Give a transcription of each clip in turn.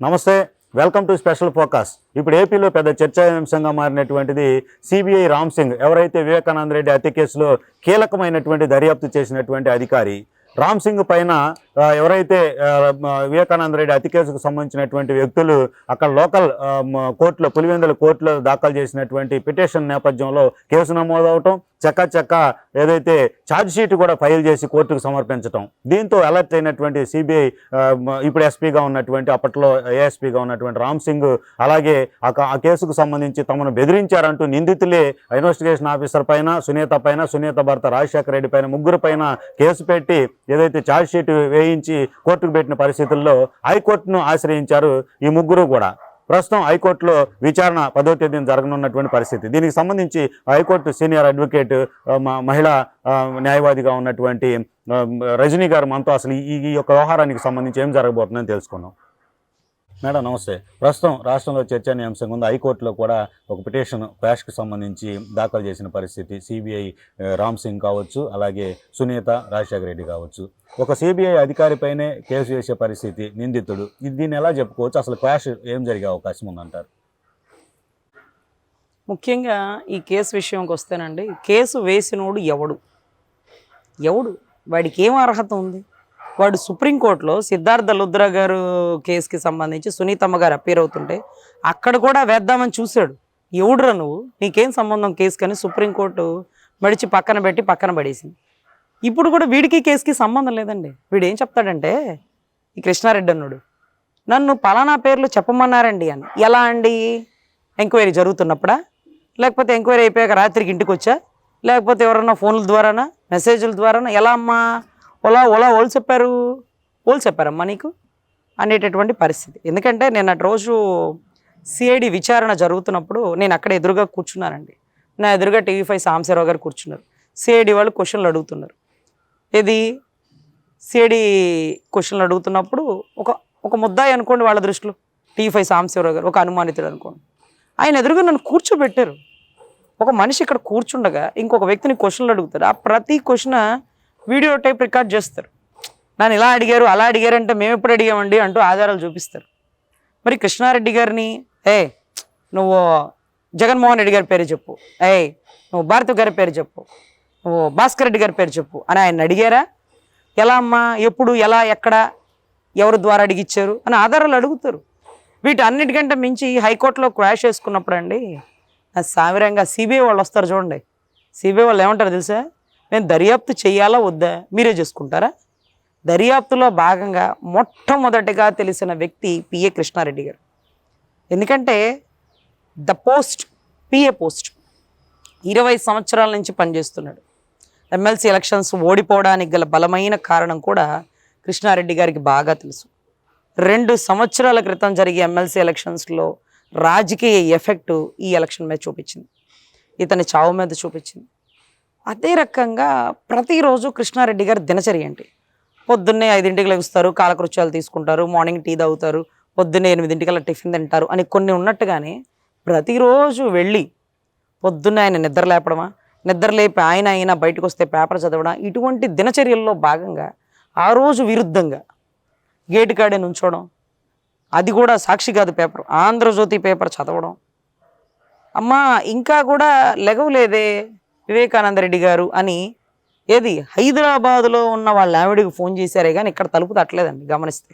నమస్తే, welcome to special focus. ఇప్పుడు ఏపీలో పెద్ద చర్చాంశంగా మారినటువంటిది సిబిఐ రామ్ సింగ్, ఎవరైతే వివేకానంద రెడ్డి హత్య కేసులో కీలకమైనటువంటి దర్యాప్తు చేసినటువంటి అధికారి. రామ్ సింగ్ పైన ఎవరైతే వివేకానంద రెడ్డి హత్య కేసుకు సంబంధించినటువంటి వ్యక్తులు అక్కడ లోకల్ కోర్టులో, పులివెందుల కోర్టులో దాఖలు చేసినటువంటి పిటిషన్ నేపథ్యంలో కేసు నమోదవటం, చక్క ఏదైతే ఛార్జ్ షీట్ కూడా ఫైల్ చేసి కోర్టుకు సమర్పించడం, దీంతో అలర్ట్ అయినటువంటి సిబిఐ ఇప్పుడు ఎస్పీగా ఉన్నటువంటి, అప్పట్లో ఏఎస్పీగా ఉన్నటువంటి రామ్ సింగ్, అలాగే ఆ కేసుకు సంబంధించి తమను బెదిరించారంటూ నిందితులే ఇన్వెస్టిగేషన్ ఆఫీసర్ పైన, సునీత భర్త రాజశేఖర రెడ్డి పైన, ముగ్గురు పైన కేసు పెట్టి ఏదైతే ఛార్జ్ షీట్ వేయించి కోర్టుకు పెట్టిన పరిస్థితుల్లో హైకోర్టును ఆశ్రయించారు ఈ ముగ్గురు కూడా. ప్రస్తుతం హైకోర్టులో విచారణ 10వ తేదీన జరగనున్నటువంటి పరిస్థితి. దీనికి సంబంధించి హైకోర్టు సీనియర్ అడ్వకేట్, మహిళా న్యాయవాదిగా ఉన్నటువంటి రజనీ గారు మనతో అసలు ఈ యొక్క వ్యవహారానికి సంబంధించి ఏం జరగబోతుందని తెలుసుకున్నాం. మేడం నమస్తే. ప్రస్తుతం రాష్ట్రంలో చర్చనీయాంశంగా ఉంది. హైకోర్టులో కూడా ఒక పిటిషన్ క్వాష్కి సంబంధించి దాఖలు చేసిన పరిస్థితి. సిబిఐ రామ్ సింగ్ కావచ్చు, అలాగే సునీత, రాజశేఖర రెడ్డి కావచ్చు. ఒక సిబిఐ అధికారిపైనే కేసు వేసే పరిస్థితి, నిందితుడు. దీన్ని ఎలా చెప్పుకోవచ్చు? అసలు క్వాష్ ఏం జరిగే అవకాశం ఉందంటారు? ముఖ్యంగా ఈ కేసు విషయంకి వస్తేనండి, కేసు వేసినోడు ఎవడు, వాడికి ఏం అర్హత ఉంది? వాడు సుప్రీంకోర్టులో సిద్ధార్థ లుద్రా గారు కేసుకి సంబంధించి సునీతమ్మ గారు అపీర్ అవుతుంటే అక్కడ కూడా వేద్దామని చూశాడు. ఎవడురా నువ్వు, నీకేం సంబంధం కేసు కానీ సుప్రీంకోర్టు మడిచి పక్కన పడేసింది. ఇప్పుడు కూడా వీడికి కేసుకి సంబంధం లేదండి. వీడు ఏం చెప్తాడంటే, ఈ కృష్ణారెడ్డి అన్నాడు, నన్ను పలానా పేర్లు చెప్పమన్నారండి అని. ఎలా అండి? ఎంక్వైరీ జరుగుతున్నప్పుడా, లేకపోతే ఎంక్వైరీ అయిపోయాక రాత్రికి ఇంటికి వచ్చా, లేకపోతే ఎవరన్నా ఫోన్ల ద్వారానా, మెసేజ్ల ద్వారానా? ఎలా అమ్మా? వాళ్ళు చెప్పారమ్మా నీకు అనేటటువంటి పరిస్థితి. ఎందుకంటే నిన్నటి రోజు సిఐడి విచారణ జరుగుతున్నప్పుడు నేను అక్కడ ఎదురుగా కూర్చున్నానండి. నా ఎదురుగా TV5 సాంబశివరావు గారు కూర్చున్నారు. సిఐడి వాళ్ళు క్వశ్చన్లు అడుగుతున్నారు. సిఐడి క్వశ్చన్లు అడుగుతున్నప్పుడు ఒక ముద్దాయి అనుకోండి, వాళ్ళ దృష్టిలో TV5 సాంబశివరావు గారు ఒక అనుమానితుడు అనుకోండి. ఆయన ఎదురుగా నన్ను కూర్చోబెట్టారు. ఒక మనిషి ఇక్కడ కూర్చుండగా ఇంకొక వ్యక్తిని క్వశ్చన్లు అడుగుతారు. ఆ ప్రతి క్వశ్చన్ వీడియో టైప్ రికార్డ్ చేస్తారు. నన్ను ఇలా అడిగారు, అలా అడిగారంటే మేము ఎప్పుడు అడిగామండి అంటూ ఆధారాలు చూపిస్తారు. మరి కృష్ణారెడ్డి గారిని, నువ్వు జగన్మోహన్ రెడ్డి గారి పేరు చెప్పు, నువ్వు భారతి గారి పేరు చెప్పు, నువ్వు భాస్కర్ రెడ్డి గారి పేరు చెప్పు అని ఆయన అడిగారా? ఎలా అమ్మా, ఎప్పుడు, ఎలా, ఎక్కడ, ఎవరి ద్వారా అడిగిచ్చారు అని ఆధారాలు అడుగుతారు. వీటి అన్నిటికంటే మించి హైకోర్టులో క్వాష్ వేసుకున్నప్పుడు అండి, సామిరంగా సిబిఐ వాళ్ళు వస్తారు చూడండి. సిబిఐ వాళ్ళు ఏమంటారు తెలుసా? మేము దర్యాప్తు చేయాలా వద్దా, మీరే చేసుకుంటారా? దర్యాప్తులో భాగంగా మొట్టమొదటిగా తెలిసిన వ్యక్తి పిఏ కృష్ణారెడ్డి గారు. ఎందుకంటే పిఏ పోస్ట్ 20 సంవత్సరాల నుంచి పనిచేస్తున్నాడు. ఎమ్మెల్సీ ఎలక్షన్స్ ఓడిపోవడానికి గల బలమైన కారణం కూడా కృష్ణారెడ్డి గారికి బాగా తెలుసు. 2 సంవత్సరాల క్రితం జరిగే ఎమ్మెల్సీ ఎలక్షన్స్లో రాజకీయ ఎఫెక్టు ఈ ఎలక్షన్ మీద చూపించింది, ఇతని చావు మీద చూపించింది. అదే రకంగా ప్రతిరోజు కృష్ణారెడ్డి గారు దినచర్య ఏంటి? పొద్దున్నే 5ంటికి లెగుస్తారు, కాలకృత్యాలు తీసుకుంటారు, మార్నింగ్ టీ తాగుతారు, పొద్దున్నే 8ంటికల్లా టిఫిన్ తింటారు అని కొన్ని ఉన్నట్టుగానే ప్రతిరోజు వెళ్ళి పొద్దున్నే ఆయన నిద్ర లేపడమా, నిద్ర లేపి ఆయన బయటకు వస్తే పేపర్ చదవడం, ఇటువంటి దినచర్యల్లో భాగంగా ఆ రోజు విరుద్ధంగా గేటు కాడే నుంచోవడం, అది కూడా సాక్షి కాదు పేపర్, ఆంధ్రజ్యోతి పేపర్ చదవడం. అమ్మా ఇంకా కూడా లెగవలేదే వివేకానంద రెడ్డి గారు అని హైదరాబాదులో ఉన్న వాళ్ళ ఆవిడికి ఫోన్ చేశారే కానీ ఇక్కడ తలుపు తట్టలేదండి. గమనిస్తే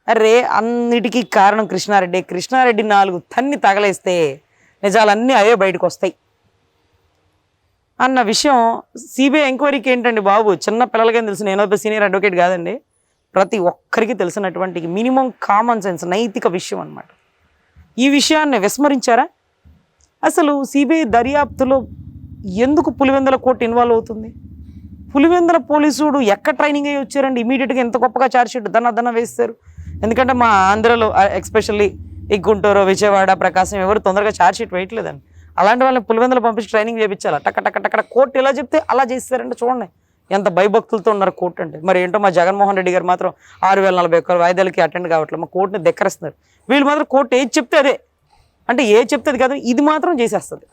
అరే అన్నిటికీ కారణం కృష్ణారెడ్డి 4 తన్ని తగలేస్తే నిజాలన్నీ అవే బయటకు వస్తాయి అన్న విషయం సిబిఐ ఎంక్వైరీకి ఏంటండి బాబు, చిన్న పిల్లలకేం తెలుసు, నేను సీనియర్ అడ్వకేట్ కాదండి, ప్రతి ఒక్కరికి తెలిసినటువంటి మినిమం కామన్ సెన్స్, నైతిక విషయం అన్నమాట. ఈ విషయాన్ని విస్మరించారా? అసలు సిబిఐ దర్యాప్తులో ఎందుకు పులివెందుల కోర్టు ఇన్వాల్వ్ అవుతుంది? పులివెందుల పోలీసుడు ఎక్కడ ట్రైనింగ్ అయ్యి వచ్చారండి? ఇమీడియట్గా ఎంత గొప్పగా ఛార్జ్షీట్ దన్న వేస్తారు. ఎందుకంటే మా ఆంధ్రలో ఎక్స్పెషల్లీ ఈ గుంటూరు, విజయవాడ, ప్రకాశం ఎవరు తొందరగా ఛార్జ్షీట్ వేయట్లేదండి. అలాంటి వాళ్ళని పులివెందులు పంపించి ట్రైనింగ్ చేయించాలి. టక్క కోర్టు ఎలా చెప్తే అలా చేస్తారంటే చూడండి ఎంత భయభక్తులతో ఉన్నారు కోర్టు అంటే. మరి ఏంటో మా జగన్మోహన్ రెడ్డి గారు మాత్రం 6041 వాయిదాలకి అటెండ్ కావట్లేదు, మా కోర్టుని ధిక్కరిస్తున్నారు. వీళ్ళు మాత్రం కోర్టు ఏది చెప్తే అదే, అంటే ఏది చెప్తే అది కాదు, ఇది మాత్రం చేసేస్తుంది.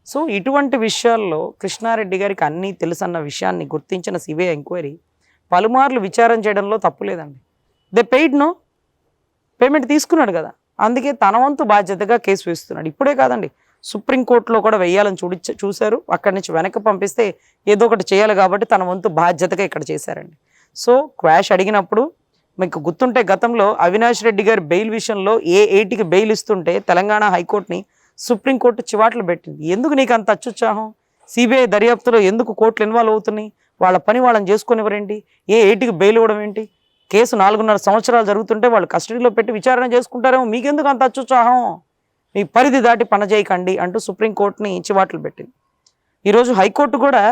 సో ఇటువంటి విషయాల్లో కృష్ణారెడ్డి గారికి అన్నీ తెలుసన్న విషయాన్ని గుర్తించిన సిబిఐ ఎంక్వైరీ పలుమార్లు విచారణ చేయడంలో తప్పు లేదండి. దే పెయిడ్ పేమెంట్ తీసుకున్నాడు కదా, అందుకే తన వంతు బాధ్యతగా కేసు వేస్తున్నాడు. ఇప్పుడే కాదండి, సుప్రీంకోర్టులో కూడా వెయ్యాలని చూశారు. అక్కడి నుంచి వెనక్కి పంపిస్తే ఏదో ఒకటి చేయాలి కాబట్టి తన వంతు బాధ్యతగా ఇక్కడ చేశారండి. సో క్వాష్ అడిగినప్పుడు మీకు గుర్తుంటే గతంలో అవినాష్ రెడ్డి గారి బెయిల్ విషయంలో ఏ8కి బెయిల్ ఇస్తుంటే తెలంగాణ హైకోర్టుని సుప్రీంకోర్టు చివాట్లు పెట్టింది. ఎందుకు నీకు అంత అత్యుత్సాహం? సిబిఐ దర్యాప్తులో ఎందుకు కోర్టులు ఇన్వాల్వ్ అవుతున్నాయి? వాళ్ళ పని వాళ్ళని చేసుకునివ్వరేంటి? ఏ8కి బెయిల్ ఇవ్వడం ఏంటి? కేసు 4.5 సంవత్సరాలు జరుగుతుంటే వాళ్ళు కస్టడీలో పెట్టి విచారణ చేసుకుంటారేమో, మీకెందుకు అంత అత్యుత్సాహం? మీ పరిధి దాటి పనిచేయకండి అంటూ సుప్రీంకోర్టుని చివాట్లు పెట్టింది. ఈరోజు హైకోర్టు కూడా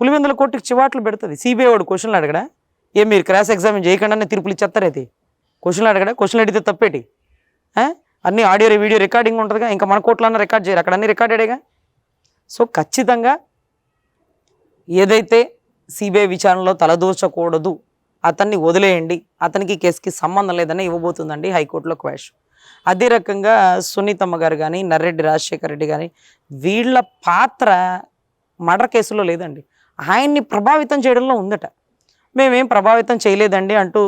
పులివెందుల కోర్టుకి చివాట్లు పెడుతుంది. సిబిఐ వాడు క్వశ్చన్లు అడగడా? ఏం మీరు క్రాస్ ఎగ్జామిన్ చేయకుండానే తీర్పులు ఇచ్చేస్తారైతే? క్వశ్చన్లు అడగడా? క్వశ్చన్లు అడిగితే తప్పేటి? అన్ని ఆడియో వీడియో రికార్డింగ్ ఉంటుందిగా, ఇంకా మన కోర్టులో అన్న రికార్డ్ చేయరు, అక్కడ అన్ని రికార్డెడేగా. సో ఖచ్చితంగా ఏదైతే సిబిఐ విచారణలో తలదూర్చకూడదు, అతన్ని వదిలేయండి, అతనికి కేసుకి సంబంధం లేదని ఇవ్వబోతుందండి హైకోర్టులో క్వాష్. అదే రకంగా సునీతమ్మ గారు కానీ, నర్రెడ్డి రాజశేఖర రెడ్డి కానీ, వీళ్ళ పాత్ర మర్డర్ కేసులో లేదండి, ఆయన్ని ప్రభావితం చేయడంలో ఉందట. మేమేం ప్రభావితం చేయలేదండి అంటూ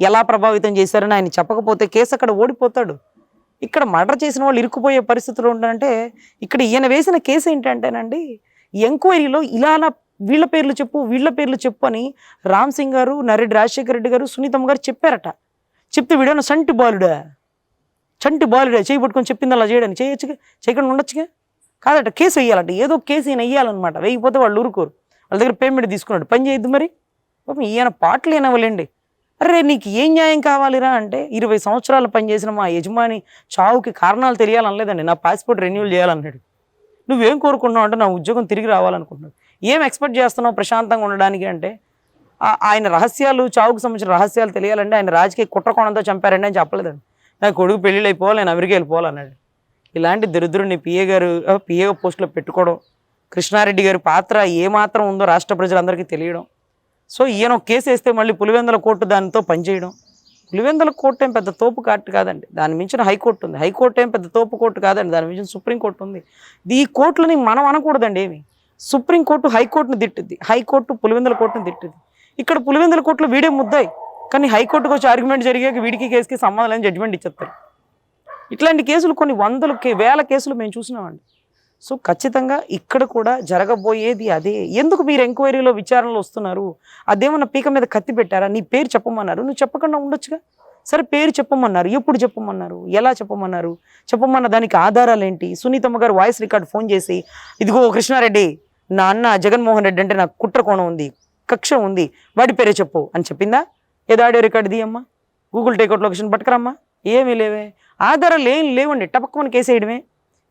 ఎలా ప్రభావితం చేశారని ఆయన చెప్పకపోతే కేసు అక్కడ ఓడిపోతాడు. ఇక్కడ మర్డర్ చేసిన వాళ్ళు ఇరుక్కుపోయే పరిస్థితులు ఉంటాయంటే, ఇక్కడ ఈయన వేసిన కేసు ఏంటంటేనండి, ఎంక్వైరీలో ఇలా వీళ్ళ పేర్లు చెప్పు అని రామ్ సింగ్ గారు, నర్రెడ్డి రాజశేఖర రెడ్డి గారు, సునీతమ్మ గారు చెప్పారట. చెప్తే వీడేమో చంటి బాలుడా చేయి పట్టుకొని చెప్పింది అలా చేయడానికి చేయకుండా ఉండొచ్చుగా. కాదట, కేసు వేయాలంట, ఏదో కేసు ఈయన వేయాలన్నమాట. వేయకపోతే వాళ్ళు ఊరుకోరు, వాళ్ళ దగ్గర పేమెంట్ తీసుకున్నాడు, పని చేయొద్దు మరి. పాపం ఈయన పాటలు ఏనవ్వలేండి. అరే నీకు ఏం న్యాయం కావాలిరా అంటే, 20 సంవత్సరాలు పనిచేసిన మా యజమాని చావుకి కారణాలు తెలియాలనలేదండి, నా పాస్పోర్ట్ రెన్యూల్ చేయాలన్నాడు. నువ్వేం కోరుకున్నావు అంటే, నా ఉద్యోగం తిరిగి రావాలనుకుంటున్నావు. ఏం ఎక్స్పెక్ట్ చేస్తున్నావు ప్రశాంతంగా ఉండడానికి అంటే, ఆయన రహస్యాలు, చావుకు సంబంధించిన రహస్యాలు తెలియాలంటే ఆయన రాజకీయ కుట్రకోణంతో చంపారండి అని చెప్పలేదండి. నా కొడుకు పెళ్ళిళ్ళు అయిపోవాలి, నేను అమెరికా వెళ్ళిపోవాలన్నాడు. ఇలాంటి దరిద్రుడిని పిఏ పోస్టులో పెట్టుకోవడం, కృష్ణారెడ్డి గారి పాత్ర ఏమాత్రం ఉందో రాష్ట్ర ప్రజలందరికీ తెలియడం. సో ఈయన కేసు వేస్తే మళ్ళీ పులివెందుల కోర్టు దానితో పనిచేయడం. పులివెందుల కోర్టు ఏం పెద్ద తోపు కోర్టు కాదండి, దాని మించిన హైకోర్టు ఉంది. హైకోర్టు ఏం పెద్ద తోపు కోర్టు కాదండి, దాని మించిన సుప్రీంకోర్టు ఉంది. ఈ కోర్టులని మనం అనకూడదండి ఏమి. సుప్రీంకోర్టు హైకోర్టును తిట్టుద్ది, హైకోర్టు పులివెందుల కోర్టును తిట్టుద్ది. ఇక్కడ పులివెందుల కోర్టులో వీడే ముద్దాయి, కానీ హైకోర్టుకు వచ్చి ఆర్గ్యుమెంట్ జరిగాక వీడికి కేసుకి సంబంధం లేని జడ్జిమెంట్ ఇచ్చేస్తారు. ఇట్లాంటి కేసులు కొన్ని వేల కేసులు మేము చూసినామండి. సో ఖచ్చితంగా ఇక్కడ కూడా జరగబోయేది అదే. ఎందుకు మీరు ఎంక్వైరీలో విచారణలో వస్తున్నారు? అదేమన్నా పీక మీద కత్తి పెట్టారా? నీ పేరు చెప్పమన్నారు, నువ్వు చెప్పకుండా ఉండొచ్చుగా. సరే పేరు చెప్పమన్నారు, ఎప్పుడు చెప్పమన్నారు, ఎలా చెప్పమన్నారు, చెప్పమన్న దానికి ఆధారాలు ఏంటి? సునీతమ్మ గారు వాయిస్ రికార్డ్ ఫోన్ చేసి, ఇదిగో కృష్ణారెడ్డి, నా అన్న జగన్మోహన్ రెడ్డి అంటే నాకు కుట్ర కోణం ఉంది, కక్ష ఉంది, వాడి పేరే చెప్పు అని చెప్పిందా? ఏదో ఆడియో రికార్డు తీయమ్మా, గూగుల్ టేక్అవుట్ లొకేషన్ పట్టుకురమ్మా. ఏమీ లేవే, ఆధారాలు ఏం లేవండి. టపక్కమని కేసు వేయడమే,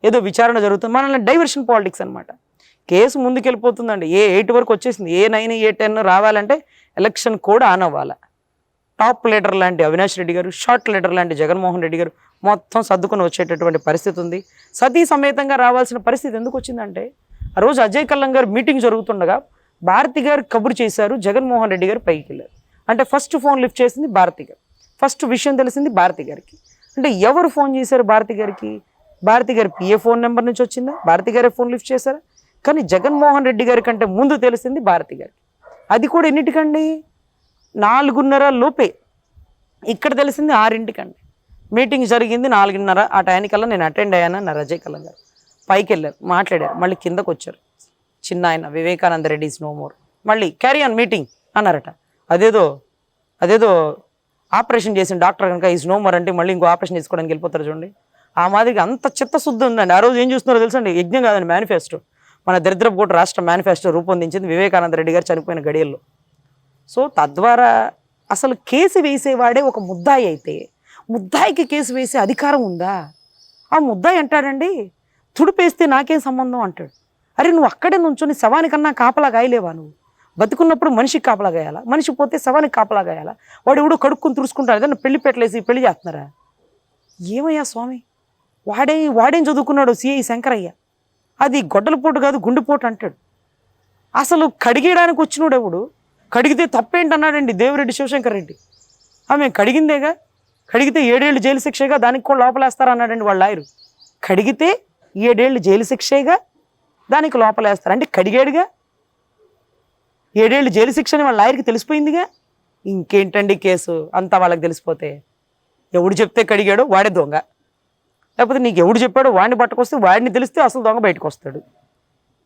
ఏదో విచారణ జరుగుతుంది. మనల్ని డైవర్షన్ పాలిటిక్స్ అనమాట. కేసు ముందుకెళ్ళిపోతుందండి. ఏ8 వరకు వచ్చేసింది. ఏ9 ఏ10 రావాలంటే ఎలక్షన్ కూడా ఆన్ అవ్వాలి. టాప్ లీడర్ లాంటి అవినాష్ రెడ్డి గారు, షార్ట్ లీడర్ లాంటి జగన్మోహన్ రెడ్డి గారు మొత్తం సర్దుకొని వచ్చేటటువంటి పరిస్థితి ఉంది. సతీ సమేతంగా రావాల్సిన పరిస్థితి ఎందుకు వచ్చిందంటే, ఆ రోజు అజయ్ కల్లం గారు మీటింగ్ జరుగుతుండగా భారతి గారు కబురు చేశారు, జగన్మోహన్ రెడ్డి గారు పైకి వెళ్ళారు. అంటే ఫస్ట్ ఫోన్ లిఫ్ట్ చేసింది భారతి గారు, ఫస్ట్ విషయం తెలిసింది భారతి గారికి. అంటే ఎవరు ఫోన్ చేశారు భారతి గారికి? భారతి గారి పిఏ ఫోన్ నెంబర్ నుంచి వచ్చిందా? భారతి గారే ఫోన్ లిఫ్ట్ చేశారా? కానీ జగన్మోహన్ రెడ్డి గారి కంటే ముందు తెలిసింది భారతి గారికి. అది కూడా ఎన్నిటికండి? 4:30 లోపే. ఇక్కడ తెలిసింది 6 మీటింగ్ జరిగింది 4:30. ఆ టైంకల్లా నేను అటెండ్ అయ్యాను నా అజయ్ కల్లం గారు. పైకి వెళ్ళారు, మాట్లాడారు, మళ్ళీ కిందకు వచ్చారు. చిన్న ఆయన Vivekananda Reddy is no more, మళ్ళీ క్యారీ ఆన్ మీటింగ్ అన్నారట. అదేదో ఆపరేషన్ చేసిన డాక్టర్ కనుక ఈజ్ నో మోర్ అంటే మళ్ళీ ఇంకో ఆపరేషన్ చేసుకోవడానికి వెళ్ళిపోతారు చూడండి. ఆ మాదిరిగా అంత చిత్తశుద్ధి ఉందండి. ఆ రోజు ఏం చూస్తున్నారో తెలుసండి, యజ్ఞం కాదండి, మేనిఫెస్టో. మన దరిద్రపుకోట రాష్ట్ర మేనిఫెస్టో రూపొందించింది వివేకానంద రెడ్డి గారు చనిపోయిన గడియల్లో. సో తద్వారా అసలు కేసు వేసేవాడే ఒక ముద్దాయి అయితే, ముద్దాయికి కేసు వేసే అధికారం ఉందా? ఆ ముద్దాయి అంటాడండి, తుడిపేస్తే నాకేం సంబంధం అంటాడు. అరే నువ్వు అక్కడే నుంచొని శవానికన్నా కాపలా గాయలేవా? నువ్వు బతుకున్నప్పుడు మనిషికి కాపలా గాయాలా, మనిషి పోతే శవానికి కాపలా గాయాలా? వాడు ఎవడో కడుక్కుని తుడుచుకుంటాడు, ఏదన్నా పెళ్లి పెట్టలేసి పెళ్లి చేస్తున్నారా? ఏమయ్యా స్వామి, వాడేం చదువుకున్నాడు? సిఐ శంకరయ్య. అది గొడ్డలపోటు కాదు గుండెపోటు అంటాడు. అసలు కడిగేయడానికి వచ్చినోడు ఎవడు? కడిగితే తప్పేంటన్నాడండి దేవిరెడ్డి శివశంకర్ రెడ్డి. మేము కడిగిందేగా, కడిగితే 7 ఏళ్ళు జైలు శిక్షగా, దానికి కూడా లోపలేస్తారా అన్నాడండి వాళ్ళ లాయరు. కడిగితే 7 ఏళ్ళు జైలు శిక్షగా, దానికి లోపలేస్తారు అంటే కడిగాడుగా. 7 ఏళ్ళు జైలు శిక్ష అని వాళ్ళ లాయర్కి తెలిసిపోయిందిగా. ఇంకేంటండి కేసు అంతా వాళ్ళకి తెలిసిపోతే? ఎవడు చెప్తే కడిగాడో వాడే దొంగ, లేకపోతే నీకు ఎవడు చెప్పాడో వాడిని పట్టుకొస్తే వాడిని తెలిస్తే అసలు దొంగ బయటకు వస్తాడు.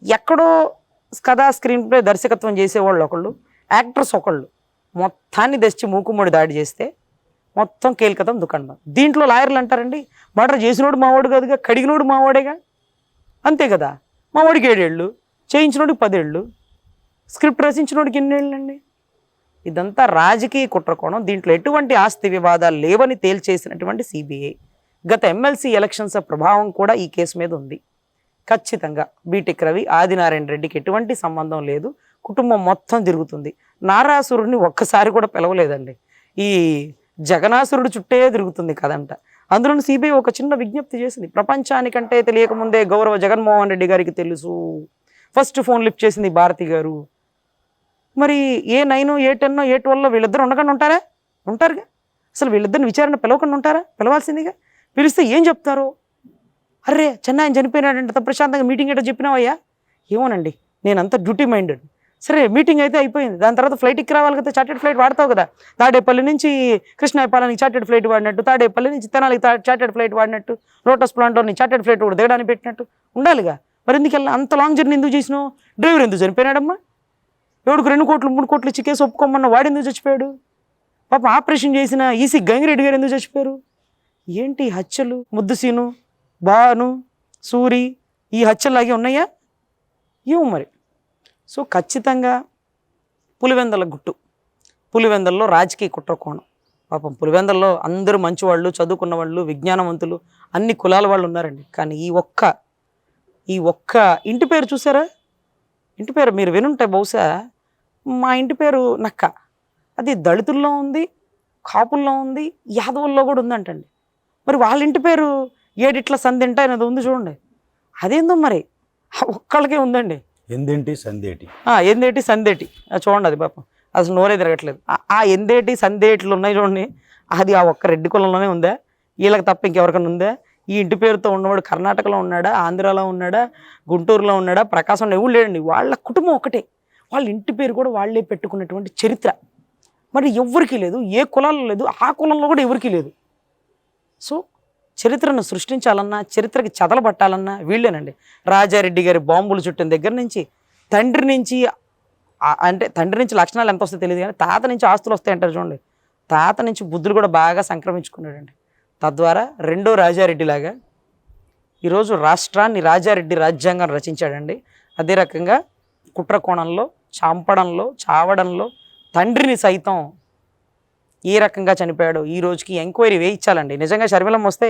ఎక్కడో కథా స్క్రీన్ ప్లే దర్శకత్వం చేసేవాళ్ళు ఒకళ్ళు, యాక్టర్స్ ఒకళ్ళు మొత్తాన్ని తెచ్చి మూకుమ్మడి దాడి చేస్తే మొత్తం కేల్కతం దుకాణం. దీంట్లో లాయర్లు అంటారండి, మర్డర్ చేసినోడు మావాడు కాదుగా, కడిగినోడు మావాడేగా, అంతే కదా. మావాడికి 7 ఏళ్ళు, చేయించినోడికి 10 ఏళ్ళు, స్క్రిప్ట్ రచించినోడికి ఎన్ని ఏళ్ళండి? ఇదంతా రాజకీయ కుట్రకోణం. దీంట్లో ఎటువంటి ఆస్తి వివాదాలు లేవని తేల్చేసినటువంటి సిబిఐ. గత ఎమ్మెల్సీ ఎలక్షన్స్ ప్రభావం కూడా ఈ కేసు మీద ఉంది. ఖచ్చితంగా బీటెక్ రవి, ఆదినారాయణ రెడ్డికి ఎటువంటి సంబంధం లేదు. కుటుంబం మొత్తం తిరుగుతుంది. నారాసురుడిని ఒక్కసారి కూడా పిలవలేదండి. ఈ జగనాసురుడు చుట్టే తిరుగుతుంది కదంట. అందులో సిబిఐ ఒక చిన్న విజ్ఞప్తి చేసింది. ప్రపంచానికంటే తెలియకముందే గౌరవ జగన్మోహన్ రెడ్డి గారికి తెలుసు. ఫస్ట్ ఫోన్ లిఫ్ట్ చేసింది భారతి గారు. మరి ఏ 9, ఏ 10, ఏ 12 వీళ్ళిద్దరు ఉండకుండా ఉంటారా? ఉంటారుగా. అసలు వీళ్ళిద్దరిని విచారణ పిలవకుండా ఉంటారా? పిలవాల్సిందిగా. పిలిస్తే ఏం చెప్తారు? అర్రే చెన్నై చనిపోయినాడంట, ప్రశాంతంగా మీటింగ్ ఏంటో చెప్పినావయ్యా. ఏమోనండి, నేనంతా డ్యూటీ మైండెడ్. సరే మీటింగ్ అయితే అయిపోయింది, దాని తర్వాత ఫ్లైట్కి రావాలి కదా, చార్టెడ్ ఫ్లైట్ వాడతావు కదా. తాడేపల్లి నుంచి కృష్ణాయపాలెనికి చార్టెడ్ ఫ్లైట్ వాడినట్టు, తాడేపల్లి నుంచి తెనాలికి చార్టెడ్ ఫ్లైట్ వాడినట్టు, లోటస్ ప్లాంట్లోని చార్టెడ్ ఫ్లైట్ కూడా దిగడానికి పెట్టినట్టు ఉండాలిగా. మరి ఎందుకు వెళ్ళా అంత లాంగ్ జర్నీ ఎందుకు చేసినావు? డ్రైవర్ ఎందుకు చనిపోయినాడమ్మా? ఎవడికి 2 కోట్లు 3 కోట్లు ఇచ్చి కేసు ఒప్పుకోమన్నా వాడు ఎందుకు చచ్చిపోయాడు? పాపం ఆపరేషన్ చేసిన ఈసీ గంగిరెడ్డి గారు ఎందుకు చచ్చిపోయారు? ఏంటి హత్యలు? ముద్దుసీను, భాను, సూరి ఈ హత్యలాగే ఉన్నాయా? ఏమో మరి. సో ఖచ్చితంగా పులివెందల గుట్టు, పులివెందల్లో రాజకీయ కుట్రకోణం. పాపం పులివెందల్లో అందరూ మంచివాళ్ళు, చదువుకున్న వాళ్ళు, విజ్ఞానవంతులు, అన్ని కులాల వాళ్ళు ఉన్నారండి. కానీ ఈ ఒక్క ఇంటి పేరు చూసారా? ఇంటి పేరు మీరు వినుంటే బహుశా, మా ఇంటి పేరు నక్క. అది దళితుల్లో ఉంది, కాపుల్లో ఉంది, యాదవుల్లో కూడా ఉందంటండి. మరి వాళ్ళ ఇంటి పేరు ఏడిట్ల సందింట అనేది ఉంది చూడండి. అదేందో మరి ఒక్కళ్ళకే ఉందండి. ఎందేంటి సందేటి, ఎందేటి సందేటి చూడండి. అది పాపం అసలు నోరే తిరగట్లేదు. ఆ ఎందేటి సందేట్లు ఉన్నాయి చూడండి, అది ఆ ఒక్క రెడ్డి కులంలోనే ఉందా? వీళ్ళకి తప్ప ఇంకెవరికైనా ఉందా? ఈ ఇంటి పేరుతో ఉన్నవాడు కర్ణాటకలో ఉన్నాడా, ఆంధ్రాలో ఉన్నాడా, గుంటూరులో ఉన్నాడా, ప్రకాశంలో ఎవరు లేడండి. వాళ్ళ కుటుంబం ఒకటే, వాళ్ళ ఇంటి పేరు కూడా వాళ్ళే పెట్టుకున్నటువంటి చరిత్ర మరి ఎవరికీ లేదు. ఏ కులాల్లో లేదు, ఆ కులంలో కూడా ఎవరికీ లేదు. సో చరిత్రను సృష్టించాలన్నా, చరిత్రకి చెదలబట్టాలన్నా వీళ్ళేనండి. రాజారెడ్డి గారి బాంబులు చుట్టిన దగ్గర నుంచి, తండ్రి నుంచి అంటే తండ్రి నుంచి లక్షణాలు ఎంత వస్తాయో తెలియదు కానీ తాత నుంచి ఆస్తులు వస్తాయంటారు చూడండి. తాత నుంచి బుద్ధులు కూడా బాగా సంక్రమించుకున్నాడండి. తద్వారా రెండో రాజారెడ్డిలాగా ఈరోజు రాష్ట్రాన్ని రాజారెడ్డి రాజ్యాంగం రచించాడండి. అదే రకంగా కుట్రకోణంలో, చంపడంలో, చావడంలో తండ్రిని సైతం ఏ రకంగా చనిపోయాడో ఈ రోజుకి ఎంక్వైరీ వేయించాలండి. నిజంగా షర్మిలమ్మ వస్తే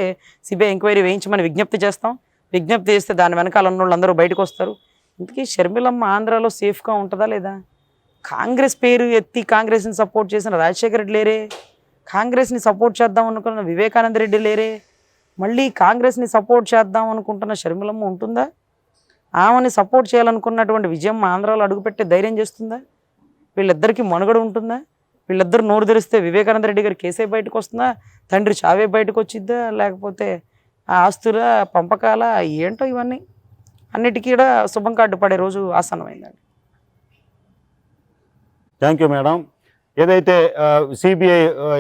సిబిఐ ఎంక్వైరీ వేయించమని విజ్ఞప్తి చేస్తాం. విజ్ఞప్తి చేస్తే దాని వెనకాల ఉన్న వాళ్ళందరూ బయటకు వస్తారు. ఇంతకీ షర్మిలమ్మ ఆంధ్రాలో సేఫ్గా ఉంటుందా లేదా? కాంగ్రెస్ పేరు ఎత్తి కాంగ్రెస్ని సపోర్ట్ చేసిన రాజశేఖర రెడ్డి లేరే, కాంగ్రెస్ని సపోర్ట్ చేద్దాం అనుకున్న వివేకానంద రెడ్డి లేరే, మళ్ళీ కాంగ్రెస్ని సపోర్ట్ చేద్దాం అనుకుంటున్న షర్మిలమ్మ ఉంటుందా? ఆమెని సపోర్ట్ చేయాలనుకున్నటువంటి విజయమ్మ ఆంధ్రాలో అడుగుపెట్టే ధైర్యం చేస్తుందా? వీళ్ళిద్దరికీ మనుగడ ఉంటుందా? వీళ్ళిద్దరు నోరు తెరిస్తే వివేకానంద రెడ్డి గారి కేసే బయటకు వస్తుందా, తండ్రి చావే బయటకు వచ్చిద్దా, లేకపోతే ఆ ఆస్తుల పంపకాల ఏంటో ఇవన్నీ అన్నిటికీ కూడా శుభం కార్డు పడే రోజు ఆసన్నమైందండి. Thank you madam. ఏదైతే సిబిఐ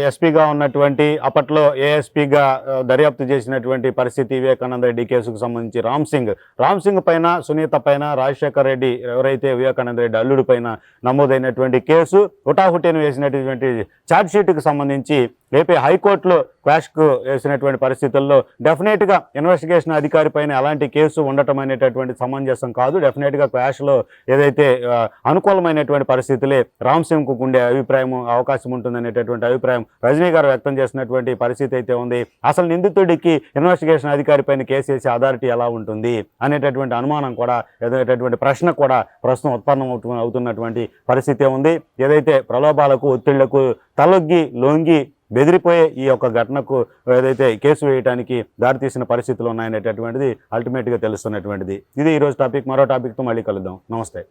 ఎస్పీగా ఉన్నటువంటి అప్పట్లో ఏఎస్పీగా దర్యాప్తు చేసినటువంటి పరిస్థితి వివేకానంద రెడ్డి కేసుకు సంబంధించి రామ్ సింగ్ పైన, సునీత పైన, రాజశేఖర్ రెడ్డి ఎవరైతే వివేకానంద రెడ్డి అల్లుడి పైన నమోదైనటువంటి కేసు, హుటాహుటిని వేసినటువంటి ఛార్జ్షీట్కి సంబంధించి ఏపీ హైకోర్టులో క్వాష్కు వేసినటువంటి పరిస్థితుల్లో డెఫినెట్గా ఇన్వెస్టిగేషన్ అధికారి పైన అలాంటి కేసు ఉండటం అనేటటువంటి సమంజసం కాదు. డెఫినెట్గా క్వాష్లో ఏదైతే అనుకూలమైనటువంటి పరిస్థితులే రామ్ సింగ్కు ఉండే అవకాశం ఉంటుందనేటటువంటి అభిప్రాయం రజనీ గారు వ్యక్తం చేసినటువంటి పరిస్థితి అయితే ఉంది. అసలు నిందితుడికి ఇన్వెస్టిగేషన్ అధికారి పైన కేసు వేసే అథారిటీ ఎలా ఉంటుంది అనేటటువంటి అనుమానం కూడా, ఏదైనటువంటి ప్రశ్న కూడా ప్రస్తుతం ఉత్పన్నం అవుతున్నటువంటి పరిస్థితి ఉంది. ఏదైతే ప్రలోభాలకు, ఒత్తిళ్లకు తలొగ్గి లొంగి బెదిరిపోయే ఈ యొక్క ఘటనకు ఏదైతే కేసు వేయడానికి దారితీసిన పరిస్థితులు ఉన్నాయనేటటువంటిది అల్టిమేట్గా తెలుస్తున్నటువంటిది. ఇది ఈరోజు టాపిక్. మరో టాపిక్తో మళ్ళీ కలుద్దాం. నమస్తే.